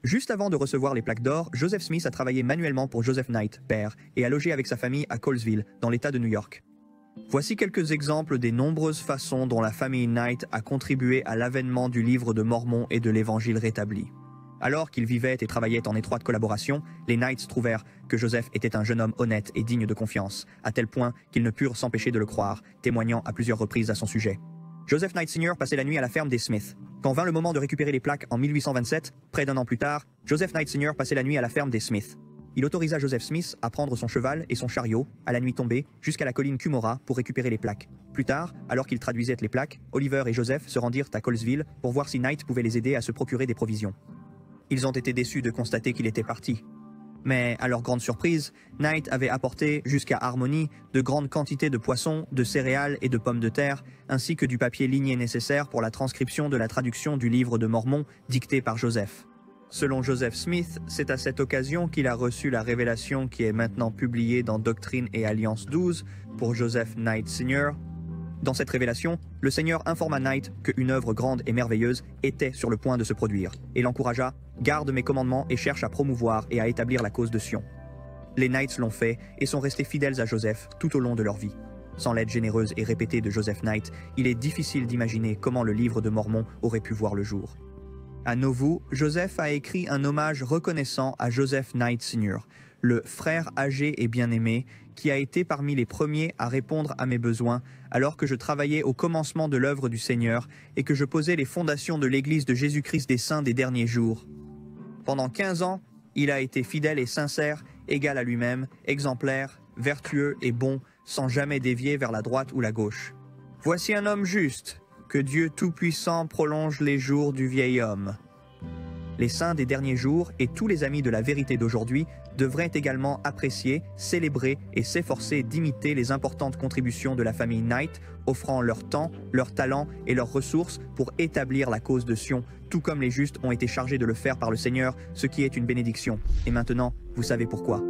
Juste avant de recevoir les plaques d'or, Joseph Smith a travaillé manuellement pour Joseph Knight, père, et a logé avec sa famille à Colesville, dans l'État de New York. Voici quelques exemples des nombreuses façons dont la famille Knight a contribué à l'avènement du livre de Mormon et de l'Évangile rétabli. Alors qu'ils vivaient et travaillaient en étroite collaboration, les Knights trouvèrent que Joseph était un jeune homme honnête et digne de confiance, à tel point qu'ils ne purent s'empêcher de le croire, témoignant à plusieurs reprises à son sujet. Joseph Knight Sr. passait la nuit à la ferme des Smith. Quand vint le moment de récupérer les plaques en 1827, près d'un an plus tard, Joseph Knight Sr. passait la nuit à la ferme des Smith. Il autorisa Joseph Smith à prendre son cheval et son chariot, à la nuit tombée, jusqu'à la colline Cumorah pour récupérer les plaques. Plus tard, alors qu'ils traduisaient les plaques, Oliver et Joseph se rendirent à Colesville pour voir si Knight pouvait les aider à se procurer des provisions. Ils ont été déçus de constater qu'il était parti. Mais, à leur grande surprise, Knight avait apporté, jusqu'à Harmony, de grandes quantités de poissons, de céréales et de pommes de terre, ainsi que du papier ligné nécessaire pour la transcription de la traduction du livre de Mormon dicté par Joseph. Selon Joseph Smith, c'est à cette occasion qu'il a reçu la révélation qui est maintenant publiée dans Doctrine et Alliance 12 pour Joseph Knight Sr. Dans cette révélation, le Seigneur informa Knight qu'une œuvre grande et merveilleuse était sur le point de se produire, et l'encouragea « Garde mes commandements et cherche à promouvoir et à établir la cause de Sion ». Les Knights l'ont fait et sont restés fidèles à Joseph tout au long de leur vie. Sans l'aide généreuse et répétée de Joseph Knight, il est difficile d'imaginer comment le livre de Mormon aurait pu voir le jour. À Nauvoo, Joseph a écrit un hommage reconnaissant à Joseph Knight Sr., le frère âgé et bien-aimé, qui a été parmi les premiers à répondre à mes besoins alors que je travaillais au commencement de l'œuvre du Seigneur et que je posais les fondations de l'Église de Jésus-Christ des Saints des derniers jours. Pendant 15 ans, il a été fidèle et sincère, égal à lui-même, exemplaire, vertueux et bon, sans jamais dévier vers la droite ou la gauche. Voici un homme juste, que Dieu Tout-Puissant prolonge les jours du vieil homme. Les saints des derniers jours et tous les amis de la vérité d'aujourd'hui devraient également apprécier, célébrer et s'efforcer d'imiter les importantes contributions de la famille Knight, offrant leur temps, leur talent et leurs ressources pour établir la cause de Sion, tout comme les justes ont été chargés de le faire par le Seigneur, ce qui est une bénédiction. Et maintenant, vous savez pourquoi.